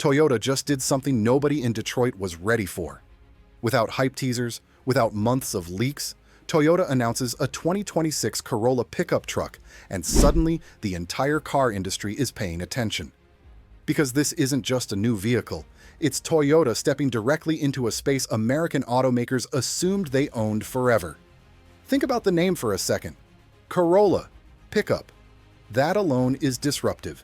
Toyota just did something nobody in Detroit was ready for. Without hype teasers, without months of leaks, Toyota announces a 2026 Corolla pickup truck, and suddenly the entire car industry is paying attention. Because this isn't just a new vehicle, it's Toyota stepping directly into a space American automakers assumed they owned forever. Think about the name for a second. Corolla, pickup. That alone is disruptive.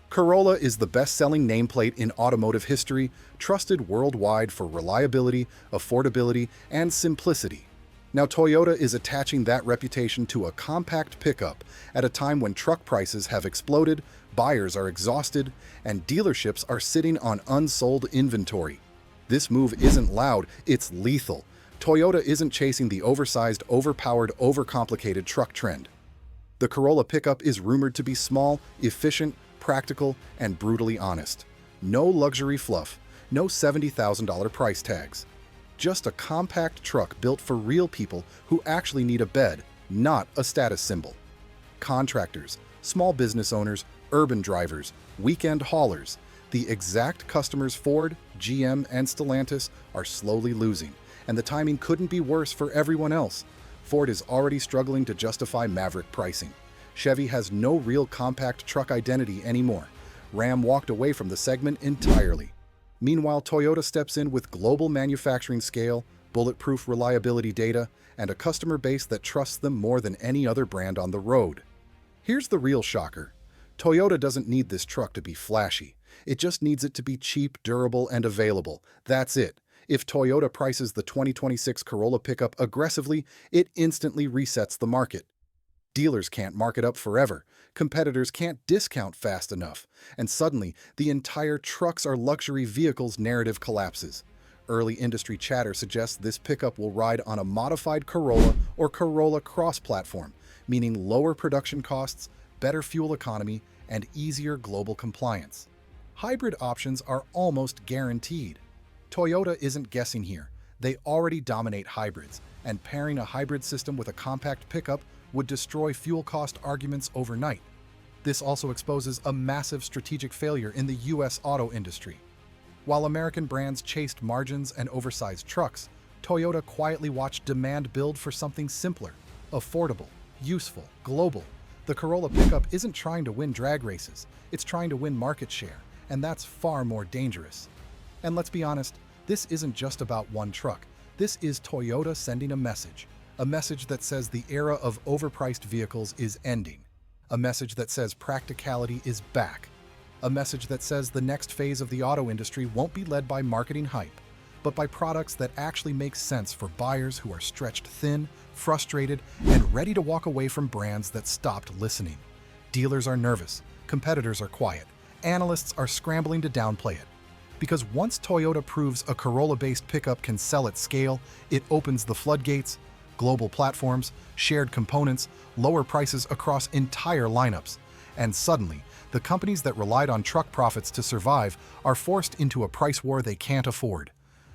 Corolla is the best-selling nameplate in automotive history, trusted worldwide for reliability, affordability, and simplicity. Now Toyota is attaching that reputation to a compact pickup at a time when truck prices have exploded, buyers are exhausted, and dealerships are sitting on unsold inventory. This move isn't loud, it's lethal. Toyota isn't chasing the oversized, overpowered, overcomplicated truck trend. The Corolla pickup is rumored to be small, efficient, practical, and brutally honest. No luxury fluff, no $70,000 price tags. Just a compact truck built for real people who actually need a bed, not a status symbol. Contractors, small business owners, urban drivers, weekend haulers, the exact customers Ford, GM, and Stellantis are slowly losing, and the timing couldn't be worse for everyone else. Ford is already struggling to justify Maverick pricing. Chevy has no real compact truck identity anymore. Ram walked away from the segment entirely. Meanwhile, Toyota steps in with global manufacturing scale, bulletproof reliability data, and a customer base that trusts them more than any other brand on the road. Here's the real shocker. Toyota doesn't need this truck to be flashy. It just needs it to be cheap, durable, and available. That's it. If Toyota prices the 2026 Corolla pickup aggressively, it instantly resets the market. Dealers can't mark it up forever, competitors can't discount fast enough, and suddenly the entire trucks are luxury vehicles narrative collapses. Early industry chatter suggests this pickup will ride on a modified Corolla or Corolla cross-platform, meaning lower production costs, better fuel economy, and easier global compliance. Hybrid options are almost guaranteed. Toyota isn't guessing here. They already dominate hybrids, and pairing a hybrid system with a compact pickup would destroy fuel cost arguments overnight. This also exposes a massive strategic failure in the US auto industry. While American brands chased margins and oversized trucks, Toyota quietly watched demand build for something simpler, affordable, useful, global. The Corolla pickup isn't trying to win drag races, it's trying to win market share, and that's far more dangerous. And let's be honest, this isn't just about one truck. This is Toyota sending a message that says the era of overpriced vehicles is ending, a message that says practicality is back, a message that says the next phase of the auto industry won't be led by marketing hype, but by products that actually make sense for buyers who are stretched thin, frustrated, and ready to walk away from brands that stopped listening. Dealers are nervous, competitors are quiet, analysts are scrambling to downplay it. Because once Toyota proves a Corolla-based pickup can sell at scale, it opens the floodgates. Global platforms, shared components, lower prices across entire lineups. And suddenly, the companies that relied on truck profits to survive are forced into a price war they can't afford.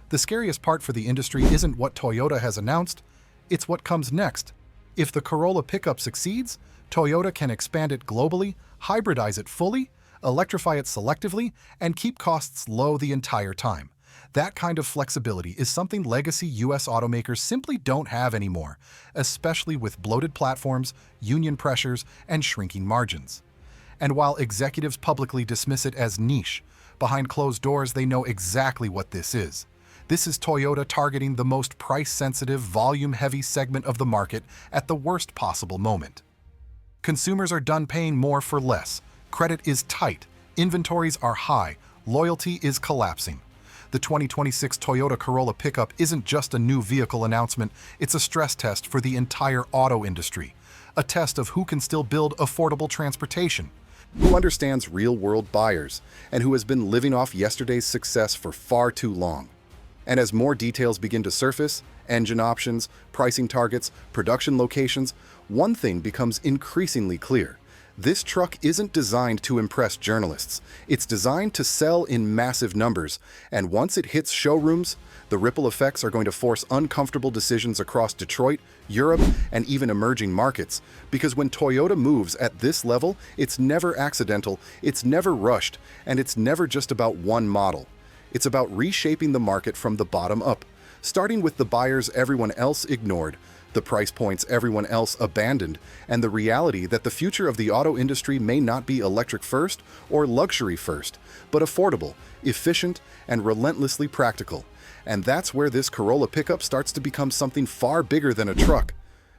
The scariest part for the industry isn't what Toyota has announced, it's what comes next. If the Corolla pickup succeeds, Toyota can expand it globally, hybridize it fully, electrify it selectively, and keep costs low the entire time. That kind of flexibility is something legacy US automakers simply don't have anymore, especially with bloated platforms, union pressures, and shrinking margins. And while executives publicly dismiss it as niche, behind closed doors they know exactly what this is. This is Toyota targeting the most price-sensitive, volume-heavy segment of the market at the worst possible moment. Consumers are done paying more for less, credit is tight, inventories are high, loyalty is collapsing. The 2026 Toyota Corolla pickup isn't just a new vehicle announcement, it's a stress test for the entire auto industry. A test of who can still build affordable transportation, who understands real-world buyers, and who has been living off yesterday's success for far too long. And as more details begin to surface, engine options, pricing targets, production locations, one thing becomes increasingly clear. This truck isn't designed to impress journalists. It's designed to sell in massive numbers, and once it hits showrooms, the ripple effects are going to force uncomfortable decisions across Detroit, Europe, and even emerging markets. Because when Toyota moves at this level, it's never accidental, it's never rushed, and it's never just about one model. It's about reshaping the market from the bottom up, starting with the buyers everyone else ignored, the price points everyone else abandoned, and the reality that the future of the auto industry may not be electric first or luxury first, but affordable, efficient, and relentlessly practical. And that's where this Corolla pickup starts to become something far bigger than a truck.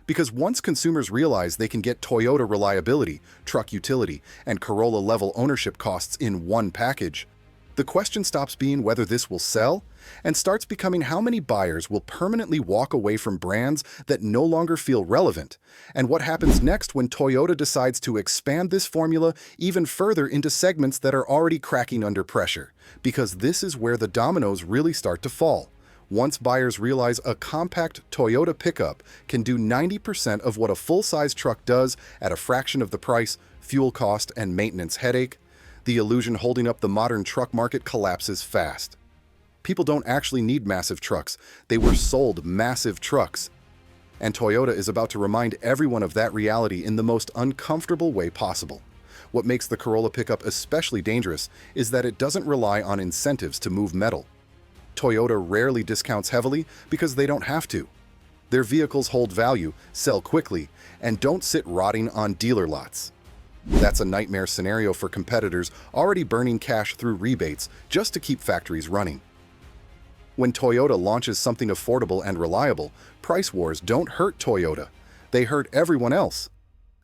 Because once consumers realize they can get Toyota reliability, truck utility, and Corolla-level ownership costs in one package, the question stops being whether this will sell and starts becoming how many buyers will permanently walk away from brands that no longer feel relevant, and what happens next when Toyota decides to expand this formula even further into segments that are already cracking under pressure, because this is where the dominoes really start to fall. Once buyers realize a compact Toyota pickup can do 90% of what a full-size truck does at a fraction of the price, fuel cost, and maintenance headache, the illusion holding up the modern truck market collapses fast. People don't actually need massive trucks. They were sold massive trucks. And Toyota is about to remind everyone of that reality in the most uncomfortable way possible. What makes the Corolla pickup especially dangerous is that it doesn't rely on incentives to move metal. Toyota rarely discounts heavily because they don't have to. Their vehicles hold value, sell quickly, and don't sit rotting on dealer lots. That's a nightmare scenario for competitors already burning cash through rebates just to keep factories running. When Toyota launches something affordable and reliable, price wars don't hurt Toyota. They hurt everyone else.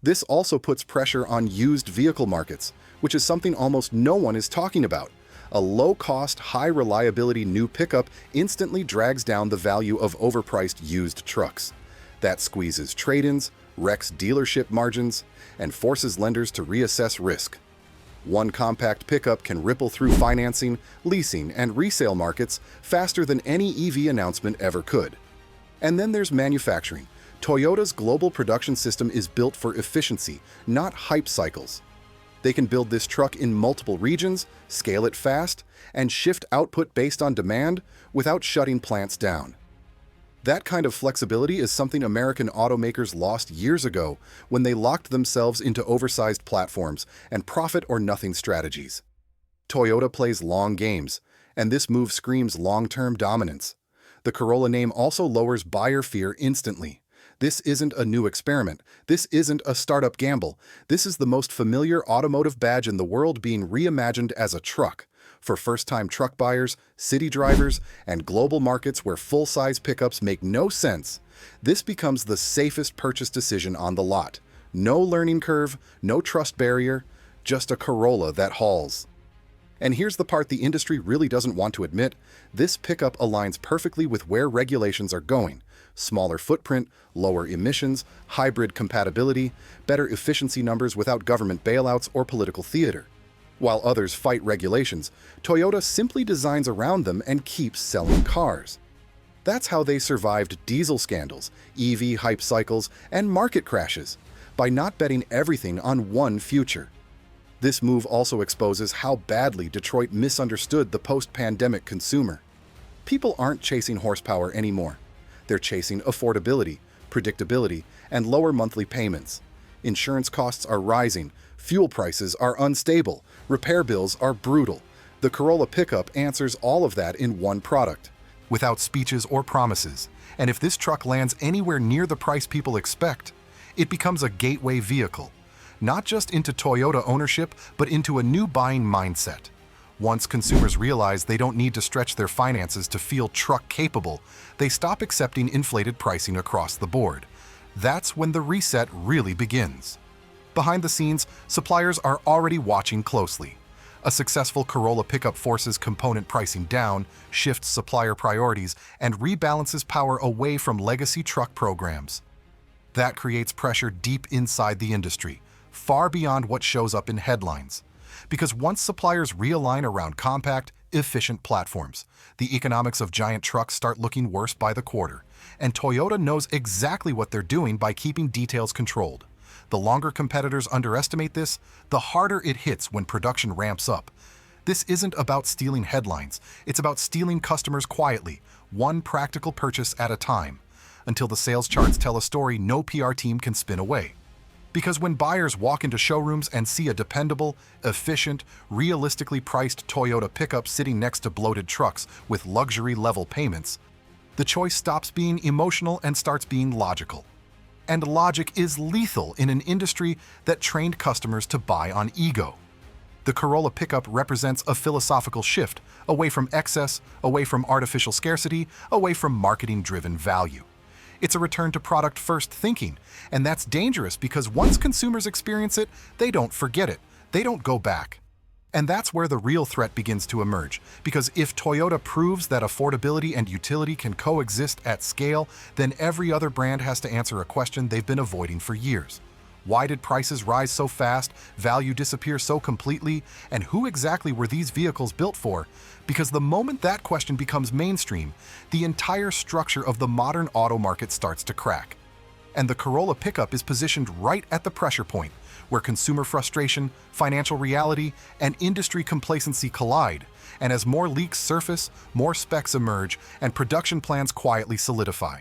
This also puts pressure on used vehicle markets, which is something almost no one is talking about. A low-cost, high-reliability new pickup instantly drags down the value of overpriced used trucks. That squeezes trade-ins, wrecks dealership margins, and forces lenders to reassess risk. One compact pickup can ripple through financing, leasing, and resale markets faster than any EV announcement ever could. And then there's manufacturing. Toyota's global production system is built for efficiency, not hype cycles. They can build this truck in multiple regions, scale it fast, and shift output based on demand without shutting plants down. That kind of flexibility is something American automakers lost years ago when they locked themselves into oversized platforms and profit-or-nothing strategies. Toyota plays long games, and this move screams long-term dominance. The Corolla name also lowers buyer fear instantly. This isn't a new experiment. This isn't a startup gamble. This is the most familiar automotive badge in the world being reimagined as a truck. For first-time truck buyers, city drivers, and global markets where full-size pickups make no sense, this becomes the safest purchase decision on the lot. No learning curve, no trust barrier, just a Corolla that hauls. And here's the part the industry really doesn't want to admit. This pickup aligns perfectly with where regulations are going. Smaller footprint, lower emissions, hybrid compatibility, better efficiency numbers without government bailouts or political theater. While others fight regulations, Toyota simply designs around them and keeps selling cars. That's how they survived diesel scandals, EV hype cycles, and market crashes, by not betting everything on one future. This move also exposes how badly Detroit misunderstood the post-pandemic consumer. People aren't chasing horsepower anymore. They're chasing affordability, predictability, and lower monthly payments. Insurance costs are rising, fuel prices are unstable, repair bills are brutal. The Corolla pickup answers all of that in one product, without speeches or promises. And if this truck lands anywhere near the price people expect, it becomes a gateway vehicle, not just into Toyota ownership, but into a new buying mindset. Once consumers realize they don't need to stretch their finances to feel truck-capable, they stop accepting inflated pricing across the board. That's when the reset really begins. Behind the scenes, suppliers are already watching closely. A successful Corolla pickup forces component pricing down, shifts supplier priorities, and rebalances power away from legacy truck programs. That creates pressure deep inside the industry, far beyond what shows up in headlines. Because once suppliers realign around compact, efficient platforms, the economics of giant trucks start looking worse by the quarter, and Toyota knows exactly what they're doing by keeping details controlled. The longer competitors underestimate this, the harder it hits when production ramps up. This isn't about stealing headlines, it's about stealing customers quietly, one practical purchase at a time, until the sales charts tell a story no PR team can spin away. Because when buyers walk into showrooms and see a dependable, efficient, realistically priced Toyota pickup sitting next to bloated trucks with luxury-level payments, the choice stops being emotional and starts being logical. And logic is lethal in an industry that trained customers to buy on ego. The Corolla pickup represents a philosophical shift away from excess, away from artificial scarcity, away from marketing-driven value. It's a return to product-first thinking, and that's dangerous because once consumers experience it, they don't forget it. They don't go back. And that's where the real threat begins to emerge, because if Toyota proves that affordability and utility can coexist at scale, then every other brand has to answer a question they've been avoiding for years. Why did prices rise so fast, value disappear so completely, and who exactly were these vehicles built for? Because the moment that question becomes mainstream, the entire structure of the modern auto market starts to crack. And the Corolla pickup is positioned right at the pressure point, where consumer frustration, financial reality, and industry complacency collide. And as more leaks surface, more specs emerge, and production plans quietly solidify.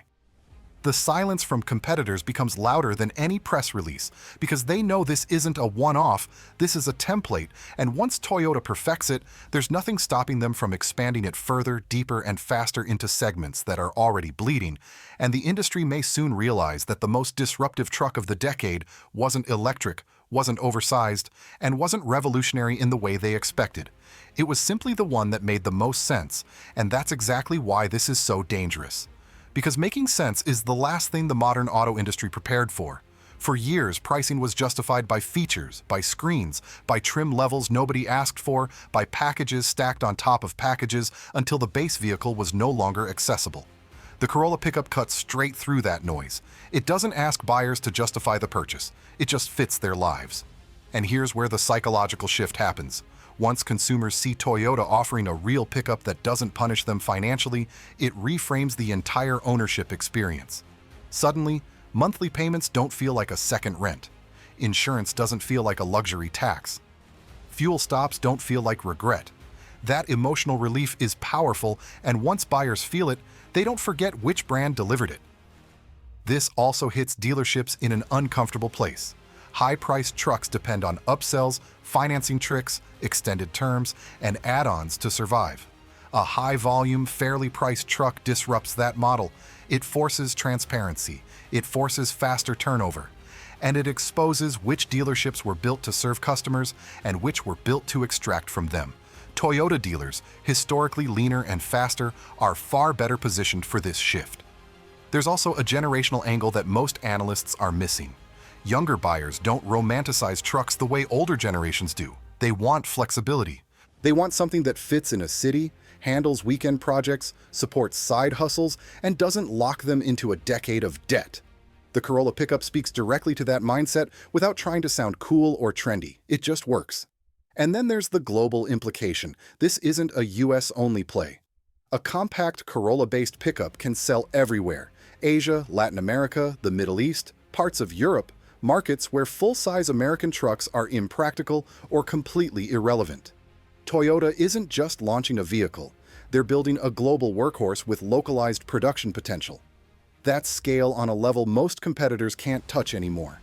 The silence from competitors becomes louder than any press release because they know this isn't a one-off, this is a template, and once Toyota perfects it, there's nothing stopping them from expanding it further, deeper, and faster into segments that are already bleeding, and the industry may soon realize that the most disruptive truck of the decade wasn't electric, wasn't oversized, and wasn't revolutionary in the way they expected. It was simply the one that made the most sense, and that's exactly why this is so dangerous. Because making sense is the last thing the modern auto industry prepared for. For years, pricing was justified by features, by screens, by trim levels nobody asked for, by packages stacked on top of packages until the base vehicle was no longer accessible. The Corolla pickup cuts straight through that noise. It doesn't ask buyers to justify the purchase, it just fits their lives. And here's where the psychological shift happens. Once consumers see Toyota offering a real pickup that doesn't punish them financially, it reframes the entire ownership experience. Suddenly, monthly payments don't feel like a second rent. Insurance doesn't feel like a luxury tax. Fuel stops don't feel like regret. That emotional relief is powerful, and once buyers feel it, they don't forget which brand delivered it. This also hits dealerships in an uncomfortable place. High-priced trucks depend on upsells, financing tricks, extended terms, and add-ons to survive. A high-volume, fairly priced truck disrupts that model. It forces transparency, it forces faster turnover, and it exposes which dealerships were built to serve customers and which were built to extract from them. Toyota dealers, historically leaner and faster, are far better positioned for this shift. There's also a generational angle that most analysts are missing. Younger buyers don't romanticize trucks the way older generations do. They want flexibility. They want something that fits in a city, handles weekend projects, supports side hustles, and doesn't lock them into a decade of debt. The Corolla pickup speaks directly to that mindset without trying to sound cool or trendy. It just works. And then there's the global implication. This isn't a US-only play. A compact Corolla-based pickup can sell everywhere. Asia, Latin America, the Middle East, parts of Europe, markets where full-size American trucks are impractical or completely irrelevant. Toyota isn't just launching a vehicle, they're building a global workhorse with localized production potential. That's scale on a level most competitors can't touch anymore.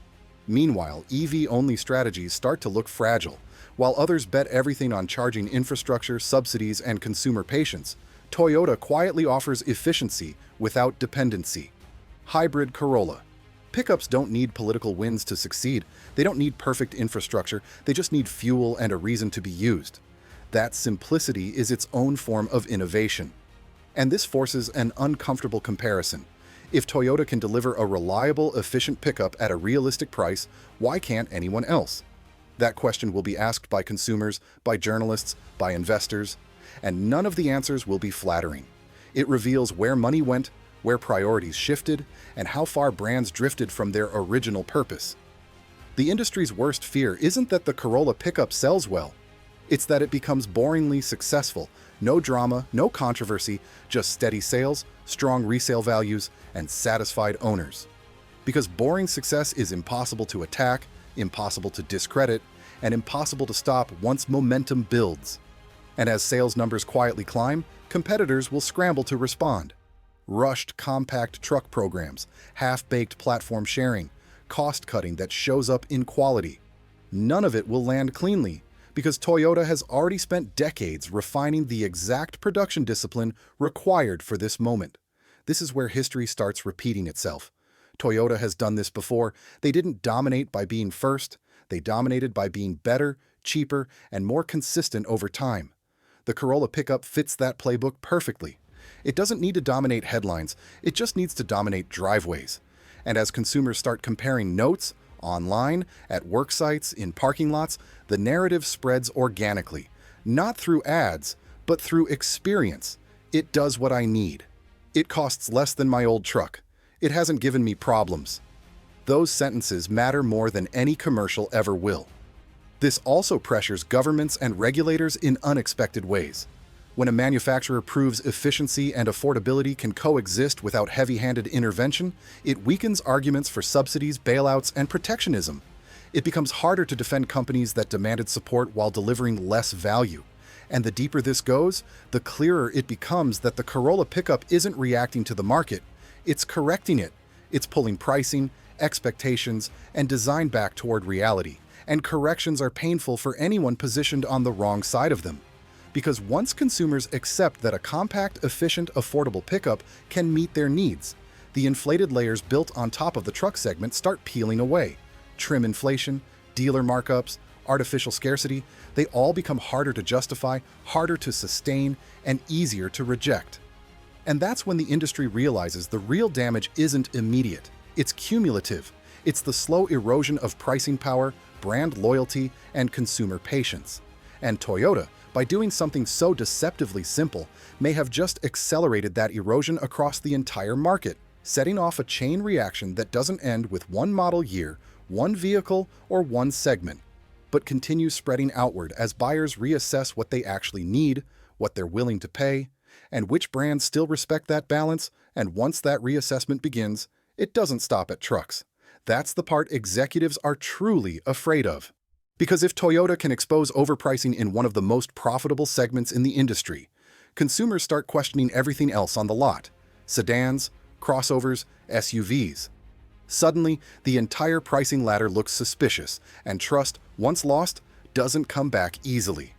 Meanwhile, EV-only strategies start to look fragile. While others bet everything on charging infrastructure, subsidies, and consumer patience, Toyota quietly offers efficiency without dependency. Hybrid Corolla. Pickups don't need political wins to succeed. They don't need perfect infrastructure. They just need fuel and a reason to be used. That simplicity is its own form of innovation. And this forces an uncomfortable comparison. If Toyota can deliver a reliable, efficient pickup at a realistic price, why can't anyone else? That question will be asked by consumers, by journalists, by investors, and none of the answers will be flattering. It reveals where money went, where priorities shifted, and how far brands drifted from their original purpose. The industry's worst fear isn't that the Corolla pickup sells well. It's that it becomes boringly successful. No drama, no controversy, just steady sales, strong resale values, and satisfied owners. because boring success is impossible to attack, impossible to discredit, and impossible to stop once momentum builds. And as sales numbers quietly climb, competitors will scramble to respond. Rushed compact truck programs, half-baked platform sharing, cost-cutting that shows up in quality. None of it will land cleanly, because Toyota has already spent decades refining the exact production discipline required for this moment. This is where history starts repeating itself. Toyota has done this before. They didn't dominate by being first. They dominated by being better, cheaper, and more consistent over time. The Corolla pickup fits that playbook perfectly. It doesn't need to dominate headlines, it just needs to dominate driveways. And as consumers start comparing notes, online, at work sites, in parking lots, the narrative spreads organically. Not through ads, but through experience. It does what I need. It costs less than my old truck. It hasn't given me problems. Those sentences matter more than any commercial ever will. This also pressures governments and regulators in unexpected ways. When a manufacturer proves efficiency and affordability can coexist without heavy-handed intervention, it weakens arguments for subsidies, bailouts, and protectionism. It becomes harder to defend companies that demanded support while delivering less value. And the deeper this goes, the clearer it becomes that the Corolla pickup isn't reacting to the market, it's correcting it. It's pulling pricing, expectations, and design back toward reality. And corrections are painful for anyone positioned on the wrong side of them. Because once consumers accept that a compact, efficient, affordable pickup can meet their needs, the inflated layers built on top of the truck segment start peeling away. Trim inflation, dealer markups, artificial scarcity, they all become harder to justify, harder to sustain, and easier to reject. And that's when the industry realizes the real damage isn't immediate, it's cumulative. It's the slow erosion of pricing power, brand loyalty, and consumer patience. And Toyota, by doing something so deceptively simple, may have just accelerated that erosion across the entire market, setting off a chain reaction that doesn't end with one model year, one vehicle, or one segment, but continues spreading outward as buyers reassess what they actually need, what they're willing to pay, and which brands still respect that balance. And once that reassessment begins, it doesn't stop at trucks. That's the part executives are truly afraid of. Because if Toyota can expose overpricing in one of the most profitable segments in the industry, consumers start questioning everything else on the lot: sedans, crossovers, SUVs. Suddenly, the entire pricing ladder looks suspicious, and trust, once lost, doesn't come back easily.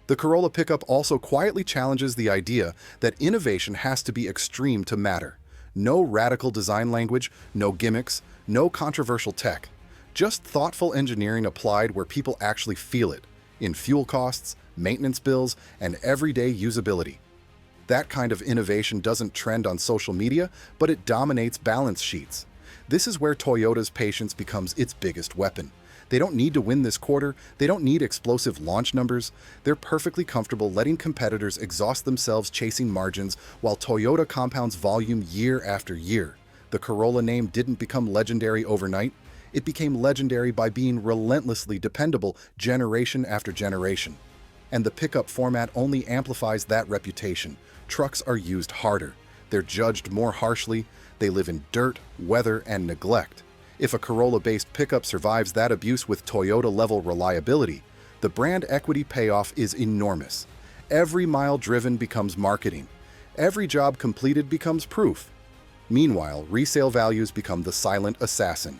The Corolla pickup also quietly challenges the idea that innovation has to be extreme to matter. No radical design language, no gimmicks, no controversial tech. Just thoughtful engineering applied where people actually feel it, in fuel costs, maintenance bills, and everyday usability. That kind of innovation doesn't trend on social media, but it dominates balance sheets. This is where Toyota's patience becomes its biggest weapon. They don't need to win this quarter, they don't need explosive launch numbers. They're perfectly comfortable letting competitors exhaust themselves chasing margins while Toyota compounds volume year after year. The Corolla name didn't become legendary overnight. It became legendary by being relentlessly dependable generation after generation. And the pickup format only amplifies that reputation. Trucks are used harder. They're judged more harshly. They live in dirt, weather, and neglect. If a Corolla-based pickup survives that abuse with Toyota-level reliability, the brand equity payoff is enormous. Every mile driven becomes marketing. Every job completed becomes proof. Meanwhile, resale values become the silent assassin.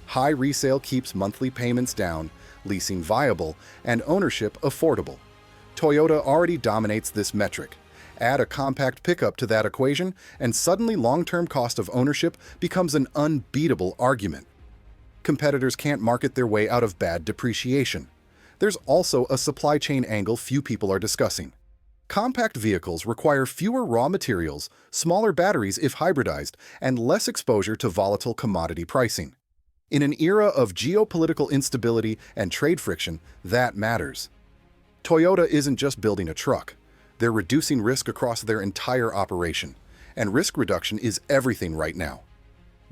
High resale keeps monthly payments down, leasing viable, and ownership affordable. Toyota already dominates this metric. Add a compact pickup to that equation, and suddenly long-term cost of ownership becomes an unbeatable argument. Competitors can't market their way out of bad depreciation. There's also a supply chain angle few people are discussing. Compact vehicles require fewer raw materials, smaller batteries if hybridized, and less exposure to volatile commodity pricing. In an era of geopolitical instability and trade friction, that matters. Toyota isn't just building a truck. They're reducing risk across their entire operation, and risk reduction is everything right now.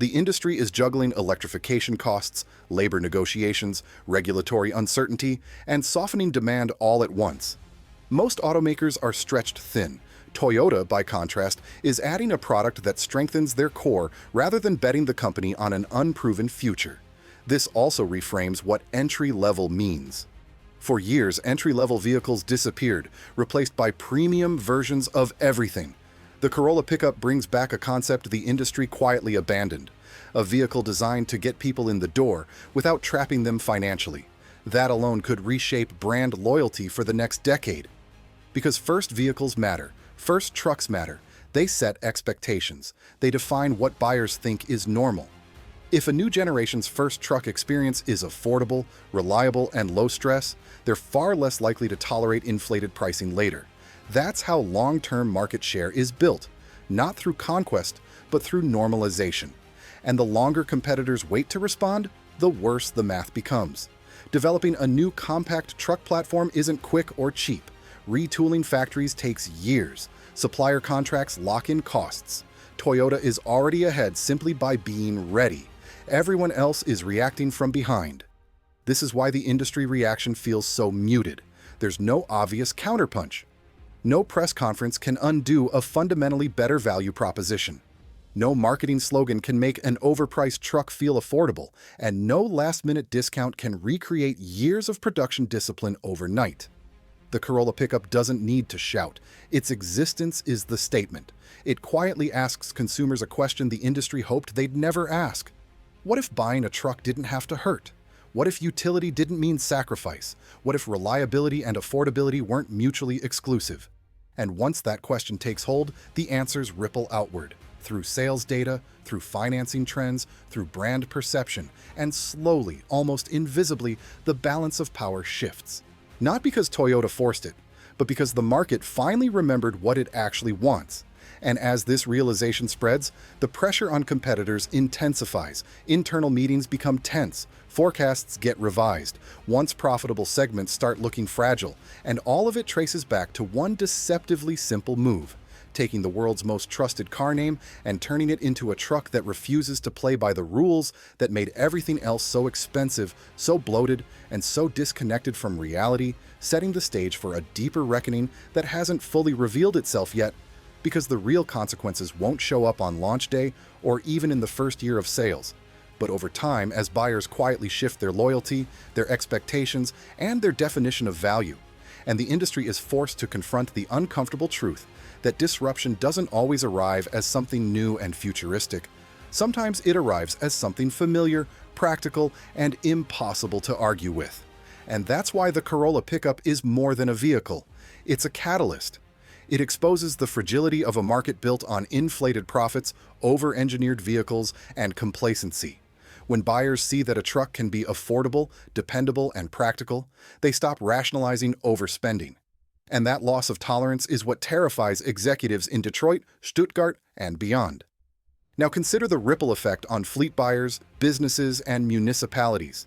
The industry is juggling electrification costs, labor negotiations, regulatory uncertainty, and softening demand all at once. Most automakers are stretched thin, Toyota, by contrast, is adding a product that strengthens their core rather than betting the company on an unproven future. This also reframes what entry-level means. For years, entry-level vehicles disappeared, replaced by premium versions of everything. The Corolla pickup brings back a concept the industry quietly abandoned, a vehicle designed to get people in the door without trapping them financially. That alone could reshape brand loyalty for the next decade. Because first vehicles matter, first trucks matter. They set expectations. They define what buyers think is normal. If a new generation's first truck experience is affordable, reliable, and low stress, they're far less likely to tolerate inflated pricing later. That's how long-term market share is built, not through conquest, but through normalization. And the longer competitors wait to respond, the worse the math becomes. Developing a new compact truck platform isn't quick or cheap. Retooling factories takes years. Supplier contracts lock in costs. Toyota is already ahead simply by being ready. Everyone else is reacting from behind. This is why the industry reaction feels so muted. There's no obvious counterpunch. No press conference can undo a fundamentally better value proposition. No marketing slogan can make an overpriced truck feel affordable, and no last-minute discount can recreate years of production discipline overnight. The Corolla pickup doesn't need to shout. Its existence is the statement. It quietly asks consumers a question the industry hoped they'd never ask. What if buying a truck didn't have to hurt? What if utility didn't mean sacrifice? What if reliability and affordability weren't mutually exclusive? And once that question takes hold, the answers ripple outward, through sales data, through financing trends, through brand perception, and slowly, almost invisibly, the balance of power shifts. Not because Toyota forced it, but because the market finally remembered what it actually wants. And as this realization spreads, the pressure on competitors intensifies, internal meetings become tense, forecasts get revised, once profitable segments start looking fragile, and all of it traces back to one deceptively simple move: taking the world's most trusted car name and turning it into a truck that refuses to play by the rules that made everything else so expensive, so bloated, and so disconnected from reality, setting the stage for a deeper reckoning that hasn't fully revealed itself yet, because the real consequences won't show up on launch day or even in the first year of sales, but over time as buyers quietly shift their loyalty, their expectations, and their definition of value. And the industry is forced to confront the uncomfortable truth that disruption doesn't always arrive as something new and futuristic. Sometimes it arrives as something familiar, practical, and impossible to argue with. And that's why the Corolla pickup is more than a vehicle. It's a catalyst. It exposes the fragility of a market built on inflated profits, over-engineered vehicles, and complacency. When buyers see that a truck can be affordable, dependable, and practical, they stop rationalizing overspending. And that loss of tolerance is what terrifies executives in Detroit, Stuttgart, and beyond. Now consider the ripple effect on fleet buyers, businesses, and municipalities.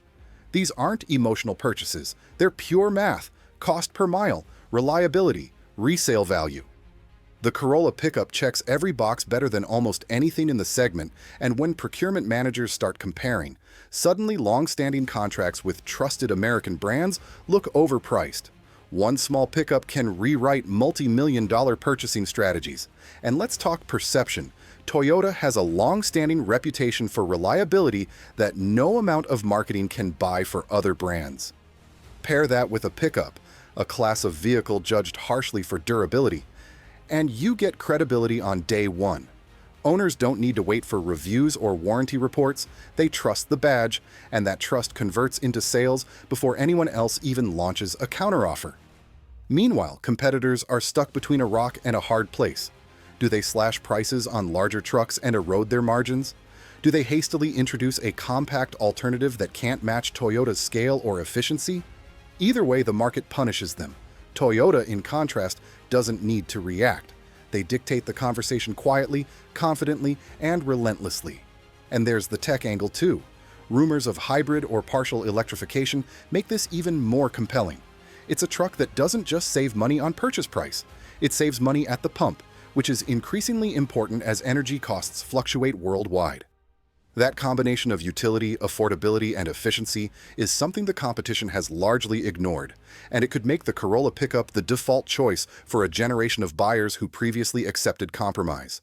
These aren't emotional purchases. They're pure math: cost per mile, reliability, resale value. The Corolla pickup checks every box better than almost anything in the segment, and when procurement managers start comparing, suddenly long-standing contracts with trusted American brands look overpriced. One small pickup can rewrite multi-million-dollar purchasing strategies. And let's talk perception. Toyota has a long-standing reputation for reliability that no amount of marketing can buy for other brands. Pair that with a pickup, a class of vehicle judged harshly for durability, and you get credibility on day one. Owners don't need to wait for reviews or warranty reports. They trust the badge, and that trust converts into sales before anyone else even launches a counteroffer. Meanwhile, competitors are stuck between a rock and a hard place. Do they slash prices on larger trucks and erode their margins? Do they hastily introduce a compact alternative that can't match Toyota's scale or efficiency? Either way, the market punishes them. Toyota, in contrast, doesn't need to react. They dictate the conversation quietly, confidently, and relentlessly. And there's the tech angle too. Rumors of hybrid or partial electrification make this even more compelling. It's a truck that doesn't just save money on purchase price. It saves money at the pump, which is increasingly important as energy costs fluctuate worldwide. That combination of utility, affordability, and efficiency is something the competition has largely ignored, and it could make the Corolla pickup the default choice for a generation of buyers who previously accepted compromise.